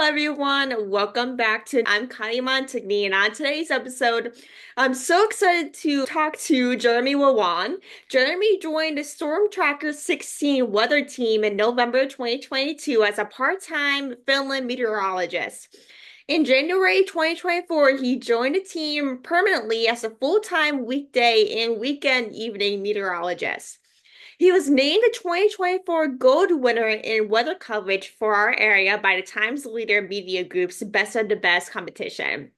everyone. Welcome back to I'm Kylie Montigney, and on today's episode, I'm so excited to talk to Jeremy Lewan. Jeremy joined the Stormtracker 16 weather team in November 2022 as a part-time Finland meteorologist. In January 2024, he joined the team permanently as a full-time weekday and weekend evening meteorologist. He was named the 2024 Gold winner in weather coverage for our area by the Times Leader Media Group's Best of the Best competition.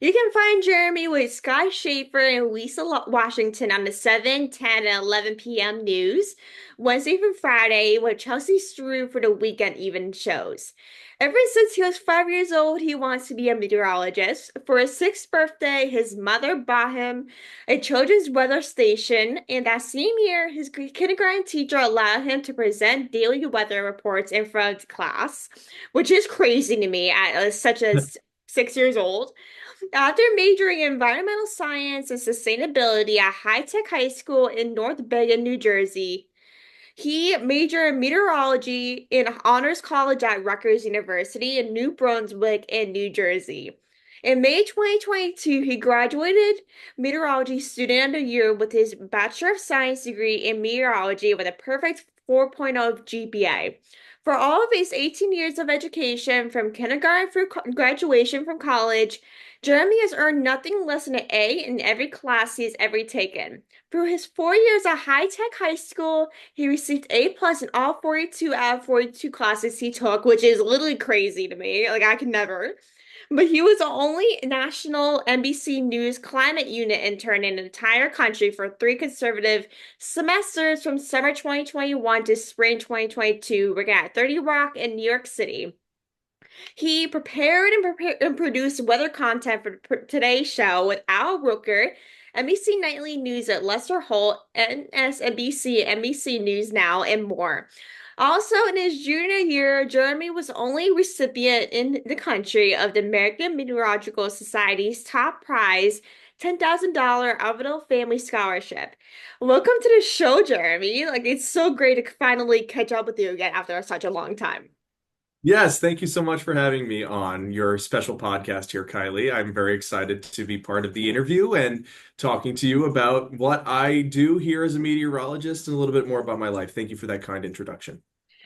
You can find Jeremy with Sky Schaffer and Lisa Washington on the 7, 10, and 11 p.m. news, Wednesday through Friday, with Chelsea Strub for the weekend even shows. Ever since he was 5 years old, he wants to be a meteorologist. For his sixth birthday, his mother bought him a children's weather station, and that same year, his kindergarten teacher allowed him to present daily weather reports in front of the class, which is crazy to me at such as 6 years old. After majoring in environmental science and sustainability at High Tech High School in North Bergen, New Jersey, he majored in meteorology in Honors College at Rutgers University in New Brunswick in New Jersey. In May 2022, he graduated Meteorology Student of the Year with his Bachelor of Science degree in meteorology with a perfect 4.0 GPA. For all of his 18 years of education, from kindergarten through graduation from college, Jeremy has earned nothing less than an A in every class he has ever taken. Through his 4 years at High Tech High School, he received A plus in all 42 out of 42 classes he took, which is literally crazy to me. Like, I could never. But he was the only national NBC News climate unit intern in the entire country for 3 consecutive semesters from summer 2021 to spring 2022, working at 30 Rock in New York City. He prepared and produced weather content for today's show with Roker, NBC Nightly News at Lester Holt, MSNBC, NBC News Now, and more. Also, in his junior year, Jeremy was the only recipient in the country of the American Meteorological Society's top prize, $10,000 Orville Family Scholarship. Welcome to the show, Jeremy. Like, it's so great to finally catch up with you again after such a long time. Yes, thank you so much for having me on your special podcast here, Kylie. I'm very excited to be part of the interview and talking to you about what I do here as a meteorologist and a little bit more about my life. Thank you for that kind introduction.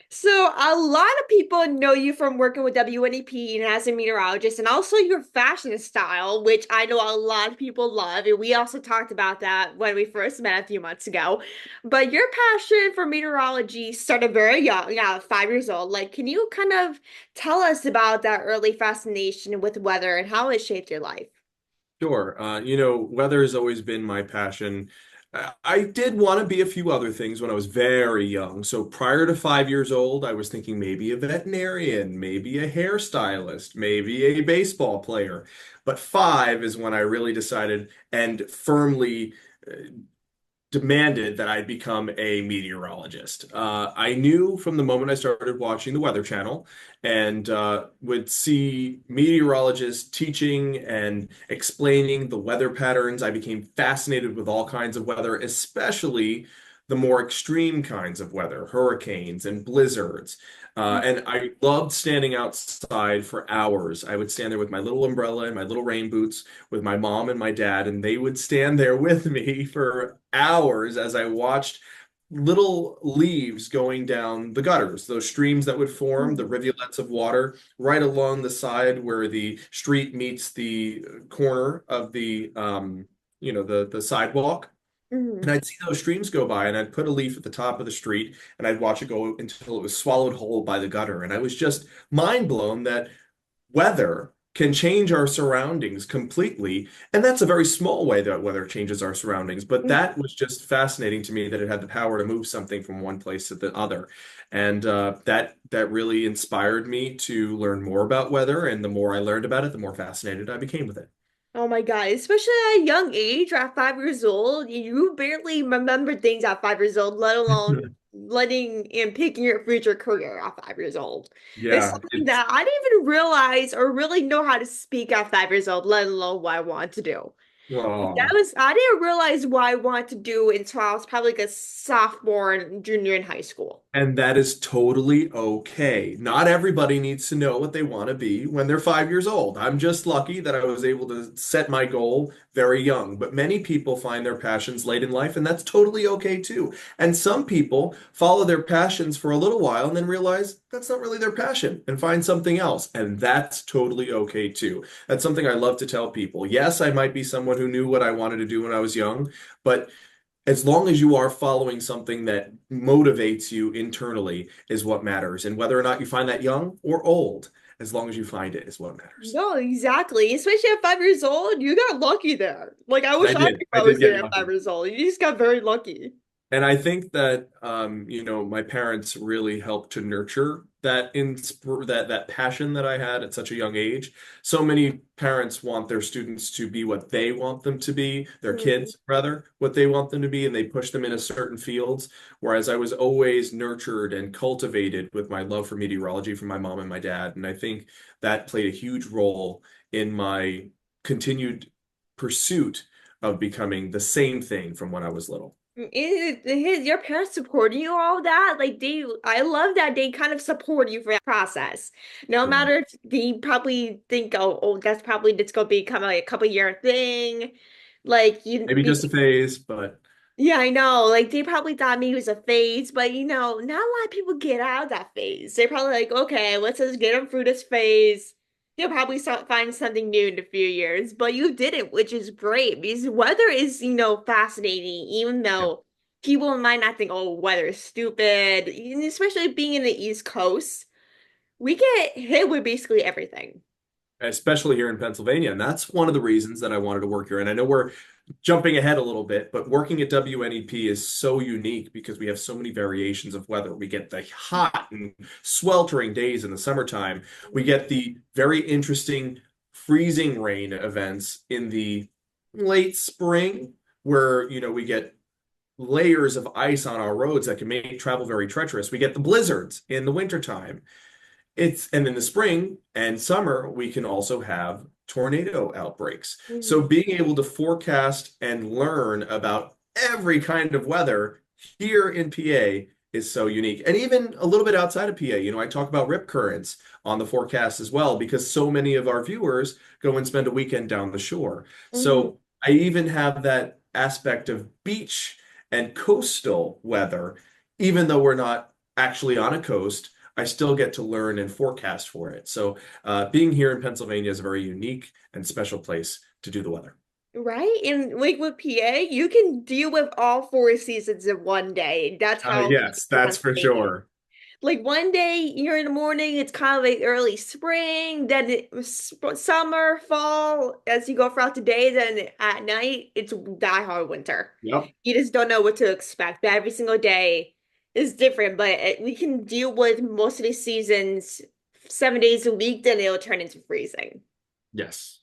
So a lot of people know you from working with WNEP and as a meteorologist, and also your fashion style, which I know a lot of people love. And we also talked about that when we first met a few months ago. But your passion for meteorology started very young, yeah, 5 years old. Like, can you kind of tell us about that early fascination with weather and how it shaped your life? Sure. Weather has always been my passion. I did want to be a few other things when I was very young. So prior to 5 years old, I was thinking maybe a veterinarian, maybe a hairstylist, maybe a baseball player. But five is when I really decided and firmly demanded that I become a meteorologist. I knew from the moment I started watching the Weather Channel and would see meteorologists teaching and explaining the weather patterns. I became fascinated with all kinds of weather, especially the more extreme kinds of weather, hurricanes and blizzards. And I loved standing outside for hours. I would stand there with my little umbrella and my little rain boots with my mom and my dad, and they would stand there with me for hours as I watched little leaves going down the gutters, those streams that would form, the rivulets of water right along the side where the street meets the corner of the sidewalk. And Mhm. I'd see those streams go by, and I'd put a leaf at the top of the street, and I'd watch it go until it was swallowed whole by the gutter. And I was just mind blown that weather can change our surroundings completely. And that's a very small way that weather changes our surroundings. But that was just fascinating to me that it had the power to move something from one place to the other. And that really inspired me to learn more about weather. And the more I learned about it, the more fascinated I became with it. Oh my God, especially at a young age, at 5 years old, you barely remember things at 5 years old, let alone letting and picking your future career at 5 years old. It's Yeah, something it's that I didn't even realize or really know how to speak at 5 years old, let alone what I want to do. That Oh. was, I didn't realize what I wanted to do until I was probably like a sophomore and junior in high school. And that is totally okay. Not everybody needs to know what they want to be when they're 5 years old. I'm just lucky that I was able to set my goal very young. But many people find their passions late in life, and that's totally okay too. And some people follow their passions for a little while and then realize that's not really their passion and find something else. And that's totally okay too. That's something I love to tell people. Yes, I might be someone who knew what I wanted to do when I was young, but as long as you are following something that motivates you internally is what matters. And whether or not you find that young or old, as long as you find it is what matters. No, exactly. Especially at 5 years old, you got lucky there. Like I wish I I did. knew I I did was get there at five lucky. years old. You just got very lucky. And I think that my parents really helped to nurture that passion that I had at such a young age. So many parents want their students to be what they want them to be, their Mhm. kids rather, what they want them to be, and they push them into certain fields. Whereas I was always nurtured and cultivated with my love for meteorology from my mom and my dad. And I think that played a huge role in my continued pursuit of becoming the same thing from when I was little. Your parents supporting you all that, like I love that they kind of support you for that process. No Yeah. matter if they probably think, oh, that's probably just gonna be kind of like a couple year thing. Like Maybe just a phase, but yeah, I know. Like they probably thought maybe it was a phase, but not a lot of people get out of that phase. They're probably like, okay, let's just get them through this phase. They'll probably find something new in a few years. But you did it, which is great because weather is, fascinating, even yeah, though people might not think, oh, weather is stupid. And especially being in the East Coast, we get hit with basically everything. especially here in Pennsylvania. And that's one of the reasons that I wanted to work here. And I know we're jumping ahead a little bit, but working at WNEP is so unique because we have so many variations of weather. We get the hot and sweltering days in the summertime. We get the very interesting freezing rain events in the late spring, where, we get layers of ice on our roads that can make travel very treacherous. We get the blizzards in the wintertime. And in the spring and summer, we can also have tornado outbreaks. So Mhm. being able to forecast and learn about every kind of weather here in PA is so unique. And even a little bit outside of PA, I talk about rip currents on the forecast as well, because so many of our viewers go and spend a weekend down the shore. Mhm. So I even have that aspect of beach and coastal weather, even though we're not actually on a coast. I still get to learn and forecast for it. So being here in Pennsylvania is a very unique and special place to do the weather. Right? And like with PA, you can deal with all four seasons in one day. That's how PA Yes, in that's for Pennsylvania. sure. Like one day you're in the morning, it's kind of like early spring, then summer, fall, as you go throughout the day, then at night it's die hard winter. Yep. You just don't know what to expect. But every single day is different, but we can deal with most of the seasons 7 days a week, then it'll turn into freezing. Yes.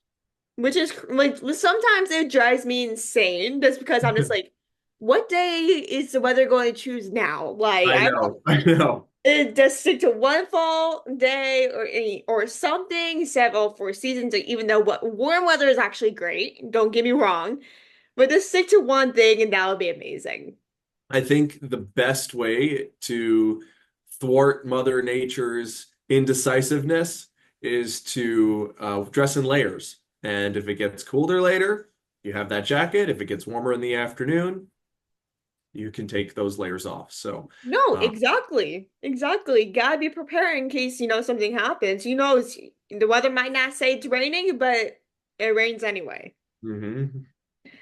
Which is like sometimes it drives me insane just because I'm just like, what day is the weather going to choose now? Like I I know. I know. just stick to one fall day or something, several four seasons, or even though what warm weather is actually great, don't get me wrong, but just stick to one thing and that would be amazing. I think the best way to thwart Mother Nature's indecisiveness is to dress in layers. And if it gets colder later, you have that jacket. If it gets warmer in the afternoon, you can take those layers off. So, No, uh, exactly. Exactly. Gotta be prepared in case, something happens. The weather might not say it's raining, but it rains anyway. mhm.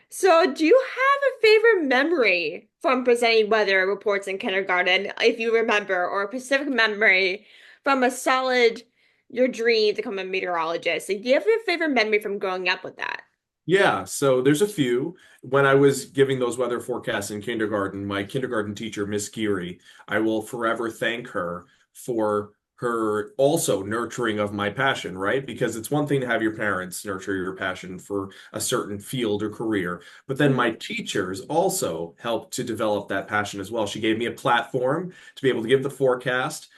So, do you have a favorite memory from presenting weather reports in kindergarten, if you remember, or a specific memory from a solid your dream to become a meteorologist? Like, do you have a favorite memory from growing up with that? Yeah, so there's a few. When I was giving those weather forecasts in kindergarten, my kindergarten teacher, Miss Geary, I will forever thank her for her also nurturing of my passion, right? Because it's one thing to have your parents nurture your passion for a certain field or career, but then my Mhm. teachers also helped to develop that passion as well. She gave me a platform to be able to give the forecast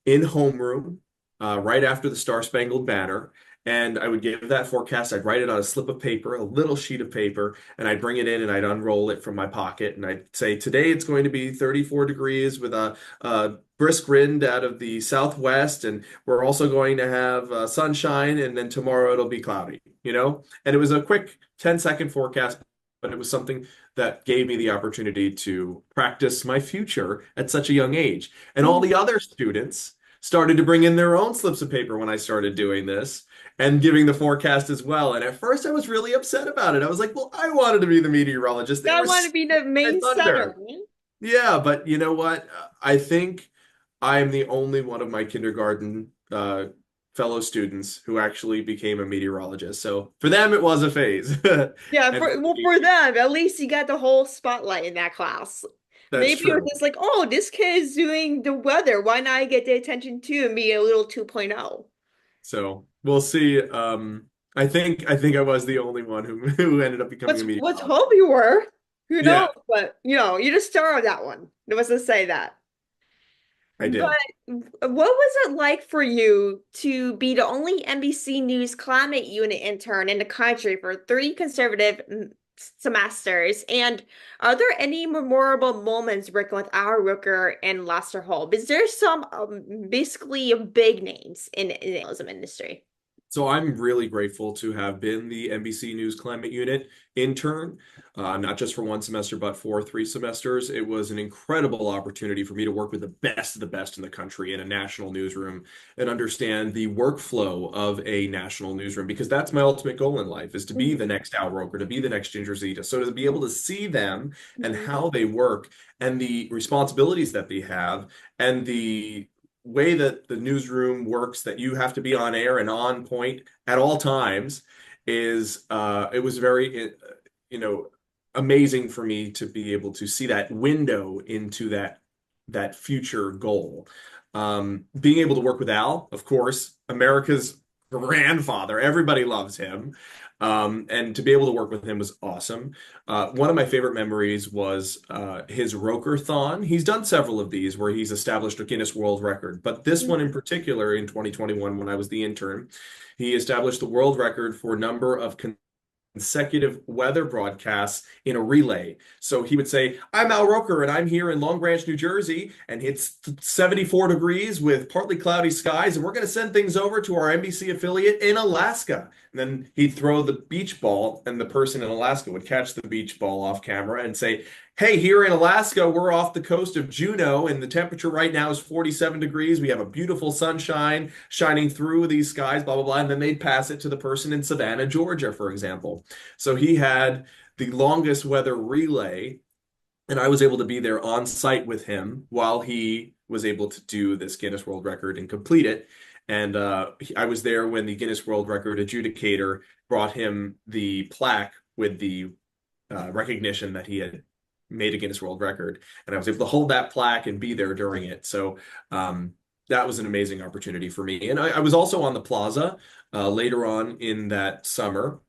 in homeroom right after the Star Spangled Banner. and I would give that forecast. I'd write it on a slip of paper, a little sheet of paper, and I'd bring it in and I'd unroll it from my pocket. And I'd say, today it's going to be 34 degrees with a brisk wind out of the southwest. And we're also going to have sunshine. And then tomorrow it'll be cloudy, you know? And it was a quick 10-second forecast, but it was something that gave me the opportunity to practice my future at such a young age. And all the other students started to bring in their own slips of paper when I started doing this and giving the forecast as well. And at first I was really upset about it. I was like, well, I wanted to be the meteorologist. They I were want to be the stealing my main center. thunder. Yeah, but you know what? I think I'm the only one of my kindergarten fellow students who actually became a meteorologist. So for them, it was a phase. Yeah, And for well, me, for them, at least you got the whole spotlight in that class. that's Maybe it was true. just like, oh, this kid's doing the weather. Why not get the attention too and be a little 2.0? So we'll see. I think I was the only one who ended up becoming a Let's meteorologist. hope you were. Who knows? Yeah, But you just started that one. There was to say that. I But did. what was it like for you to be the only NBC News climate unit intern in the country for three consecutive semesters? And are there any memorable moments working with our Roker and Lester Holt? Is there some basically big names in the journalism industry? So I'm really grateful to have been the NBC News Climate Unit intern, not just for one semester, but for 3 semesters. It was an incredible opportunity for me to work with the best in the country in a national newsroom and understand the workflow of a national newsroom, because that's my ultimate goal in life, is to be the next Al Roker, to be the next Ginger Zeta. So to be able to see them and Mhm. how they work and the responsibilities that they have and the way that the newsroom works, that you have to be on air and on point at all times, is it was very you know amazing for me to be able to see that window into that future goal. Being able to work with Al, of course, America's grandfather, everybody loves him. And to be able to work with him was awesome. One of my favorite memories was his Roker-thon. He's done several of these where he's established a Guinness World Record, but this one in particular in 2021, when I was the intern, he established the world record for number of consecutive weather broadcasts in a relay. So he would say, I'm Al Roker and I'm here in Long Branch, New Jersey, and it's 74 degrees with partly cloudy skies, and we're going to send things over to our NBC affiliate in Alaska. And then he'd throw the beach ball, and the person in Alaska would catch the beach ball off camera and say, hey, here in Alaska, we're off the coast of Juneau, and the temperature right now is 47 degrees. We have a beautiful sunshine shining through these skies, blah, blah, blah. And then they'd pass it to the person in Savannah, Georgia, for example. So he had the longest weather relay, and I was able to be there on site with him while he was able to do this Guinness World Record and complete it. And I was there when the Guinness World Record adjudicator brought him the plaque with the recognition that he had made a Guinness World Record. And I was able to hold that plaque and be there during it. So that was an amazing opportunity for me. And I was also on the plaza later on in that summer.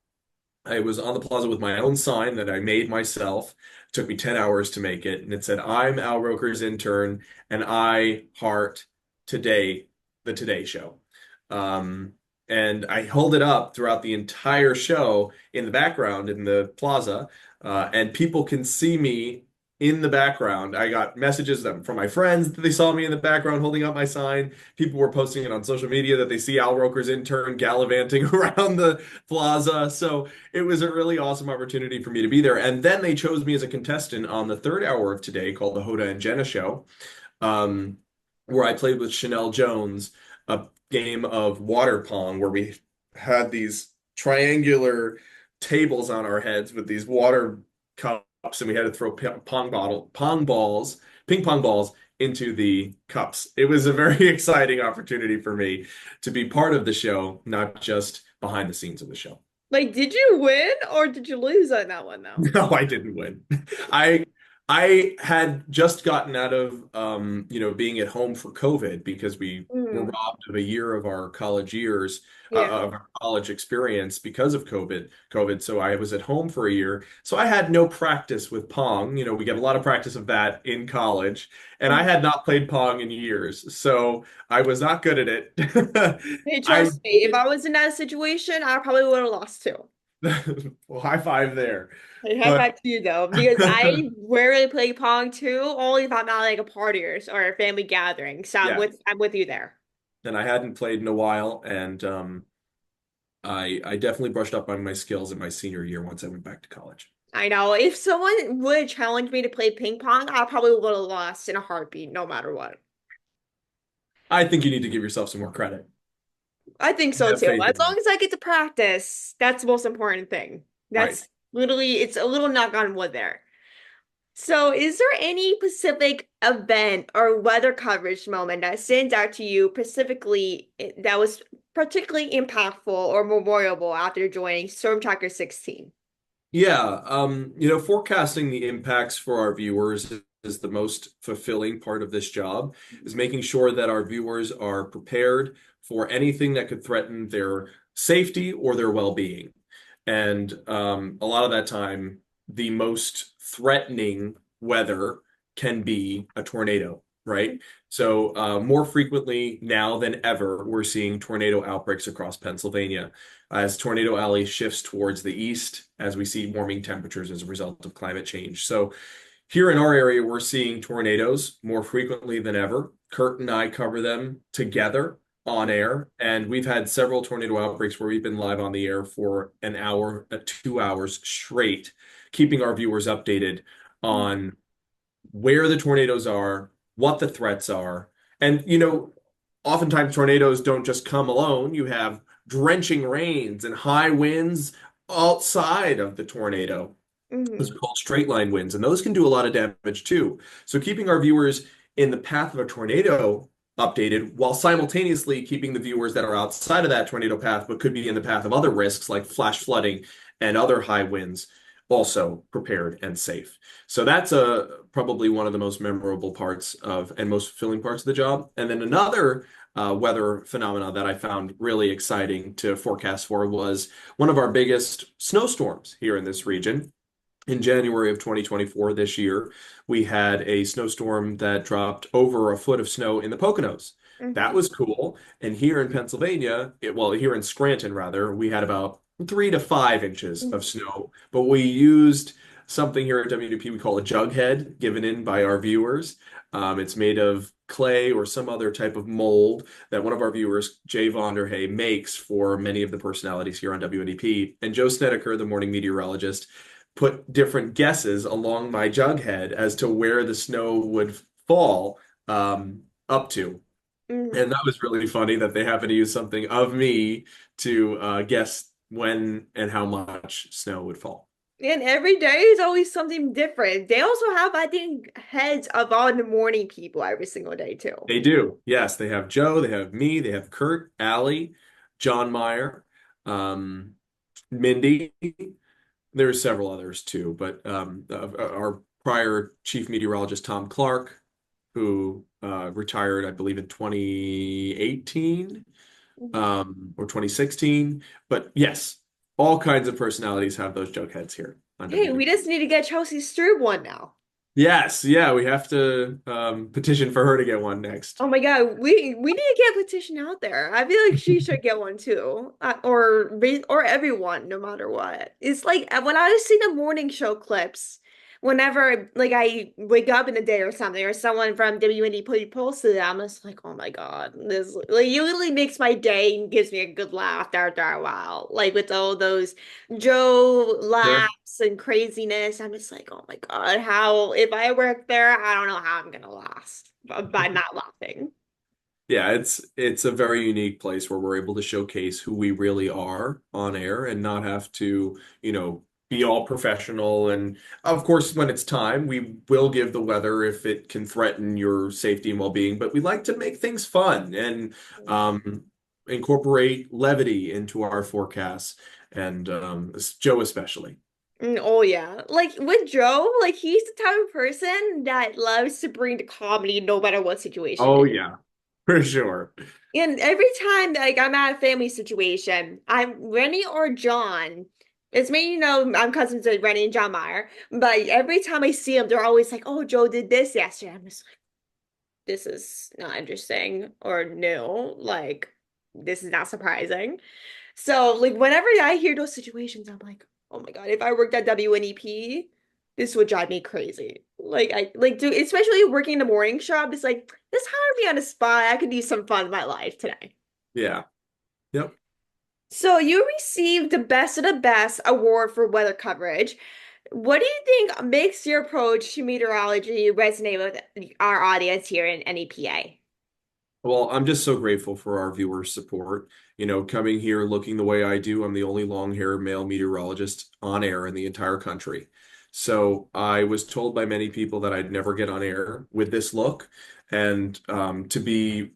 I was on the plaza with my own sign that I made myself. It took me 10 hours to make it. And it said, I'm Al Roker's intern, and I heart today, the Today Show. Um, and I hold it up throughout the entire show in the background in the plaza, and people can see me in the background. I got messages from my friends that they saw me in the background holding up my sign. People were posting it on social media that they see Al Roker's intern gallivanting around the plaza. So it was a really awesome opportunity for me to be there. And then they chose me as a contestant on the third hour of Today, called the Hoda and Jenna Show, um, where I played with Chanel Jones, a game of water pong where we had these triangular tables on our heads with these water cups, and we had to throw ping pong balls into the cups. It was a very exciting opportunity for me to be part of the show, not just behind the scenes of the show. Like, did you win or did you lose on that one though? No, I didn't win. I I had just gotten out of being at home for COVID because we were Mm, robbed of a year of our college years, yeah. of our college experience because of COVID. So I was at home for a year. So I had no practice with Pong. We get a lot of practice of that in college, and I Mhm. had not played Pong in years. So I was not good at it. Hey, I trust me, if I was in that situation, I probably would have lost too. well, high five there. Hey, high But five to you though, because I rarely play Pong too, only if I'm at like a party or a family gathering. So I'm yeah, with you there. and I hadn't played in a while, and I definitely brushed up on my skills in my senior year once I went back to college. I know if someone would challenge me to play ping pong, I probably would have lost in a heartbeat, no matter what. I think you need to give yourself some more credit. I think so Have too. faith As in long you. as I get to practice, that's the most important thing. Right. That's literally, it's a little knock on wood there. So, is there any Pacific event or weather coverage moment that stands out to you specifically that was particularly impactful or memorable after joining Stormtracker 16? Yeah, forecasting the impacts for our viewers is the most fulfilling part of this job, is making sure that our viewers are prepared for anything that could threaten their safety or their well-being. And a lot of that time, the most threatening weather can be a tornado, right? So more frequently now than ever, we're seeing tornado outbreaks across Pennsylvania as Tornado Alley shifts towards the east as we see warming temperatures as a result of climate change. So here in our area, we're seeing tornadoes more frequently than ever. Kurt and I cover them together on air, and we've had several tornado outbreaks where we've been live on the air for an hour, 2 hours straight, keeping our viewers updated on where the tornadoes are, what the threats are. And, oftentimes tornadoes don't just come alone. You have drenching rains and high winds outside of the tornado. Those Mm-hmm. are called straight line winds, and those can do a lot of damage too. So keeping our viewers in the path of a tornado updated while simultaneously keeping the viewers that are outside of that tornado path but could be in the path of other risks like flash flooding and other high winds also prepared and safe. So that's probably one of the most memorable parts of and most fulfilling parts of the job. And then another weather phenomena that I found really exciting to forecast for was one of our biggest snowstorms here in this region in January of 2024 this year, we had a snowstorm that dropped over a foot of snow in the Poconos. That Mm-hmm. was cool. And here in Pennsylvania, here in Scranton rather, we had about 3 to 5 inches of snow. But we used something here at WDP we call a jug head, given in by our viewers. It's made of clay or some other type of mold that one of our viewers, Jay Vonderhay, makes for many of the personalities here on WNEP. And Joe Snedeker, the morning meteorologist, put different guesses along my jug head as to where the snow would fall up to. Mm-hmm. And that was really funny that they happened to use something of me to guess when and how much snow would fall. And every day is always something different. They also have, I think, heads of all the morning people every single day too. They do. Yes, they have Joe, they have me, they have Kurt, Allie, John Meyer, um, Mindy. There's several others too, but our prior chief meteorologist, Tom Clark, who retired, I believe, in 2018 Mhm. or 2016. But yes, all kinds of personalities have those joke heads here on Hey, we WNEP. just need to get Chelsea Strub one now. Yes, yeah, we have to petition for her to get one next. Oh my God, we need to get a petition out there. I feel like she should get one too, or everyone, no matter what. It's like when I see the morning show clips, whenever like I wake up in the day or something, or someone from WND posted it, I'm just like, oh my God, this like it literally makes my day and gives me a good laugh after a while. Like with all those Joe Sure. laughs and craziness, I'm just like, oh my God, how if I work there, I don't know how I'm gonna last by not laughing. Yeah, it's a very unique place where we're able to showcase who we really are on air and not have to, be all professional. And of course, when it's time, we will give the weather if it can threaten your safety and well-being. But we like to make things fun and um, incorporate levity into our forecasts, and Joe especially. Oh yeah. Like with Joe, like he's the type of person that loves to bring the comedy no matter what situation Oh it yeah, for sure. is. And every time like I'm at a family situation, I'm Rennie or John. It's me, I'm cousins with Rennie and John Meyer. But every time I see them, they're always like, "Oh, Joe did this yesterday." I'm just like, "This is not interesting," or "No, like this is not surprising." So like whenever I hear those situations, I'm like, oh my God, if I worked at WNEP, this would drive me crazy. Like I like do especially working in the morning shop, it's like this hired me on the spot. I could do some fun in my life today. Yeah. Yep. So you received the Best of the Best award for weather coverage. What do you think makes your approach to meteorology resonate with our audience here in NEPA? Well, I'm just so grateful for our viewers' support. Coming here looking the way I do, I'm the only long-haired male meteorologist on air in the entire country. So I was told by many people that I'd never get on air with this look, and to be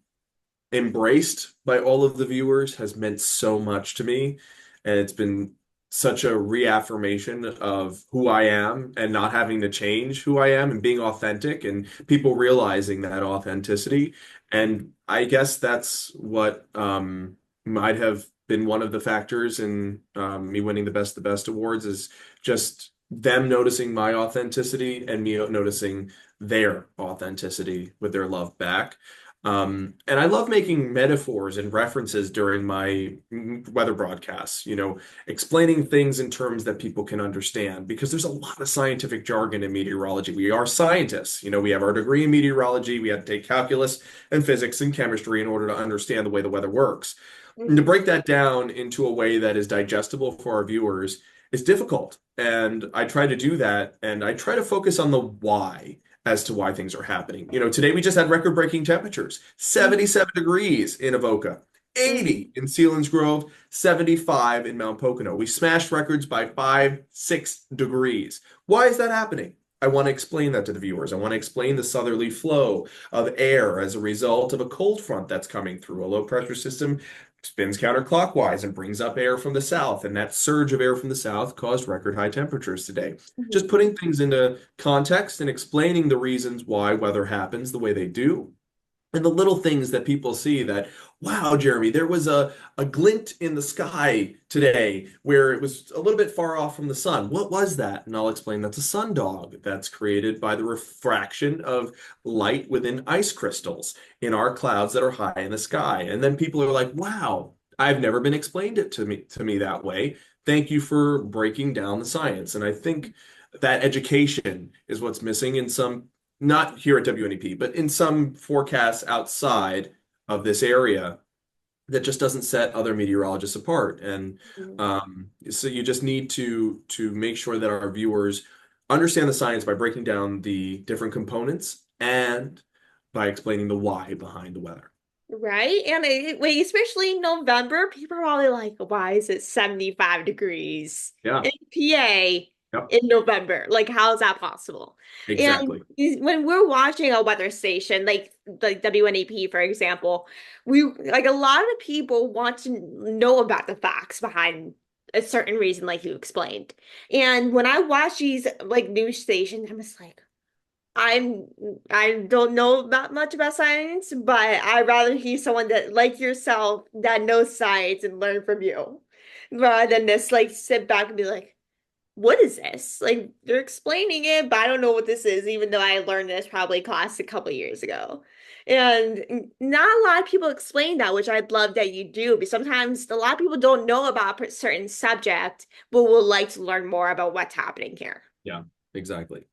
embraced by all of the viewers has meant so much to me. And it's been such a reaffirmation of who I am and not having to change who I am and being authentic and people realizing that authenticity. And I guess that's what might have been one of the factors in me winning the Best awards is just them noticing my authenticity and me noticing their authenticity with their love back. And I love making metaphors and references during my weather broadcasts, explaining things in terms that people can understand because there's a lot of scientific jargon in meteorology. We are scientists, we have our degree in meteorology, we had to take calculus and physics and chemistry in order to understand the way the weather works. And to Mhm. break that down into a way that is digestible for our viewers is difficult. And I try to do that, and I try to focus on the why as to why things are happening. Today we just had record-breaking temperatures, Mhm. 77 degrees in Avoca, Mhm. 80 in Sealands Grove, 75 in Mount Pocono. We smashed records by 5, 6 degrees. Why is that happening? I want to explain that to the viewers. I want to explain the southerly flow of air as a result of a cold front that's coming through. A low pressure system spins counterclockwise and brings up air from the south, and that surge of air from the south caused record high temperatures today. Just Mhm. putting things into context and explaining the reasons why weather happens the way they do. And the little things that people see that, wow, Jeremy, there was a glint in the sky today where it was a little bit far off from the sun. What was that? And I'll explain that's a sundog that's created by the refraction of light within ice crystals in our clouds that are high in the sky. And then people are like, wow, I've never been explained it to me that way. Thank you for breaking down the science. And I think that education is what's missing in some not here at WNEP, but in some forecasts outside of this area that just doesn't set other meteorologists apart. And Mhm. so you just need to make sure that our viewers understand the science by breaking down the different components and by explaining the why behind the weather. Right? And wait, especially in November, people are probably like, why is it 75 degrees Yeah. in PA Yep. in November? Like, how is that possible? And Exactly. when we're watching a weather station, like WNEP, for example, we like a lot of the people want to know about the facts behind a certain reason, like you explained. And when I watch these like news stations, I'm just like, I'm I don't know that much about science, but I'd rather hear someone that like yourself that knows science and learn from you rather than just like sit back and be like, what is this? Like they're explaining it, but I don't know what this is, even though I learned this probably class a couple years ago. And not a lot of people explain that, which I'd love that you do, but sometimes a lot of people don't know about a certain subject, but would like to learn more about what's happening here. Yeah, exactly.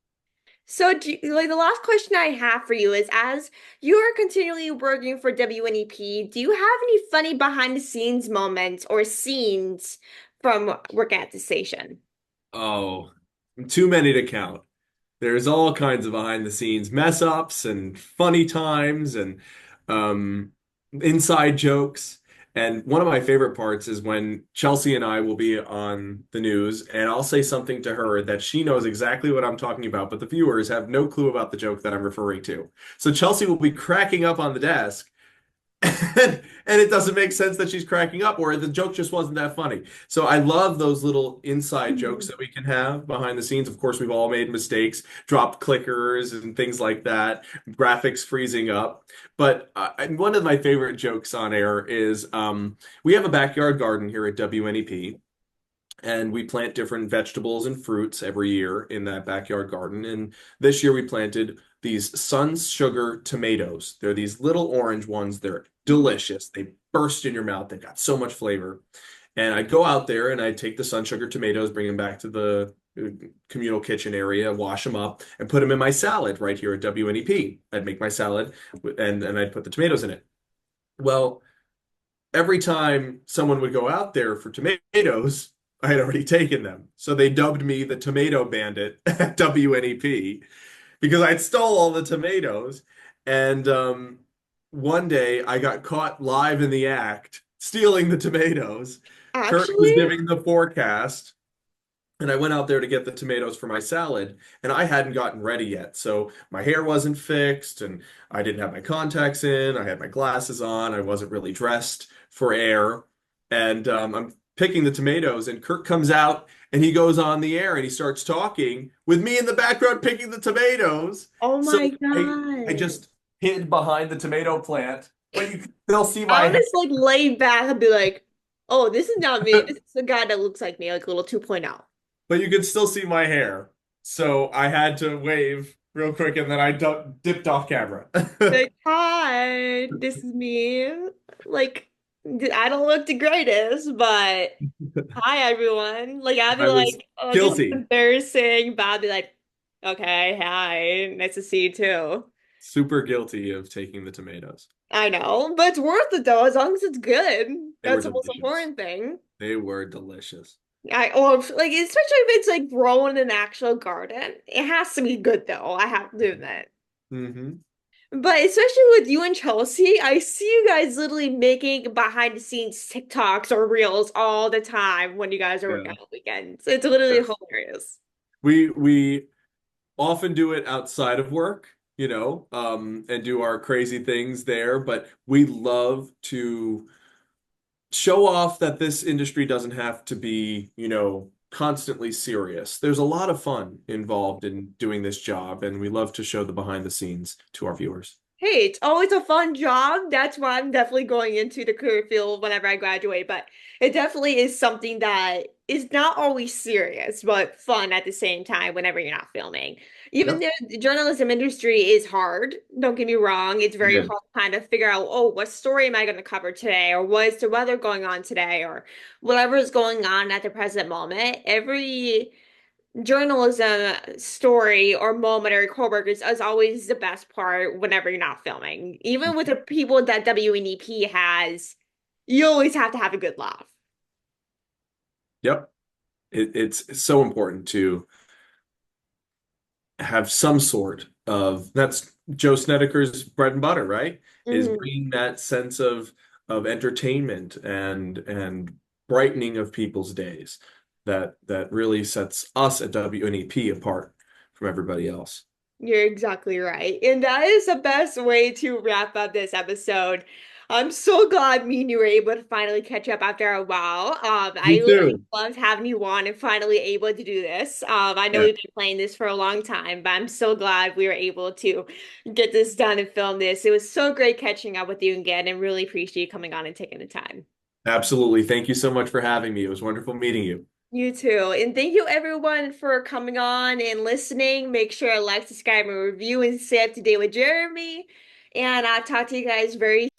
So, like the last question I have for you is, as you are continually working for WNEP, do you have any funny behind the scenes moments or scenes from working at the station? Oh, too many to count. There's all kinds of behind the scenes mess ups and funny times and um, inside jokes. And one of my favorite parts is when Chelsea and I will be on the news and I'll say something to her that she knows exactly what I'm talking about, but the viewers have no clue about the joke that I'm referring to. So Chelsea will be cracking up on the desk And it doesn't make sense that she's cracking up, or the joke just wasn't that funny. So I love those little inside jokes Mhm. that we can have behind the scenes. Of course, we've all made mistakes, dropped clickers and things like that, graphics freezing up. But one of my favorite jokes on air is we have a backyard garden here at WNEP. And we plant different vegetables and fruits every year in that backyard garden. And this year we planted these Sun's Sugar tomatoes. They're these little orange ones. They're delicious. They burst in your mouth. They've got so much flavor. And I'd go out there and I'd take the Sun Sugar tomatoes, bring them back to the communal kitchen area, wash them up, and put them in my salad right here at WNEP. I'd make my salad and I'd put the tomatoes in it. Well, every time someone would go out there for tomatoes, I had already taken them. So they dubbed me the Tomato Bandit at WNEP because I'd stole all the tomatoes. And one day I got caught live in the act stealing the tomatoes. Kurt was Actually, giving the forecast, and I went out there to get the tomatoes for my salad, and I hadn't gotten ready yet. So my hair wasn't fixed, and I didn't have my contacts in. I had my glasses on. I wasn't really dressed for air. And I'm picking the tomatoes, and Kirk comes out and he goes on the air and he starts talking with me in the background picking the tomatoes. oh So my I God. just hid behind the tomato plant, but you can still see I'll my just like lay back and be like, oh, this is not me. This is the guy that looks like me, like a little 2.0. but you could still see my hair. So I had to wave real quick and then I dipped off camera. Like, hi, this is me. Like, I don't look the greatest, but hi, everyone. Like, I'd be I was like, oh, this is guilty, embarrassing. But I'd be like, okay, hi, nice to see you too. super guilty of taking the tomatoes. I know, but it's worth it though, as long as it's good. They were That's the most delicious. important thing. They were delicious. Or like, especially if it's like grown in an actual garden, it has to be good though. I have to admit. Hmm. But especially with you and Chelsea, I see you guys literally making behind the scenes TikToks or reels all the time when you guys are working Yeah. on the weekends. It's literally Yes. hilarious. We often do it outside of work, and do our crazy things there, but we love to show off that this industry doesn't have to be, constantly serious. There's a lot of fun involved in doing this job, and we love to show the behind the scenes to our viewers. Hey, it's always a fun job. That's why I'm definitely going into the career field whenever I graduate. But it definitely is something that is not always serious, but fun at the same time whenever you're not filming. Even Yep. though the journalism industry is hard, don't get me wrong, it's It very hard is. to kind of figure out, oh, what story am I going to cover today? Or what is the weather going on today? Or whatever is going on at the present moment. Every journalism story or moment or coworkers is always the best part whenever you're not filming. Even with the people that WNEP has, you always have to have a good laugh. Yep. It's so important to have some sort of that's Joe Snedeker's bread and butter, right? Is Mhm. bringing that sense of entertainment and brightening of people's days that really sets us at WNEP apart from everybody else. You're exactly right. And that is the best way to wrap up this episode. I'm so glad me and you were able to finally catch up after a while. Me I literally too. loved having you on and finally able to do this. I know Yeah, we've been playing this for a long time, but I'm so glad we were able to get this done and film this. It was so great catching up with you again and really appreciate you coming on and taking the time. absolutely. Thank you so much for having me. It was wonderful meeting you. You too. And thank you everyone for coming on and listening. Make sure to like, subscribe, and review and stay up to date with Jeremy. And I'll talk to you guys very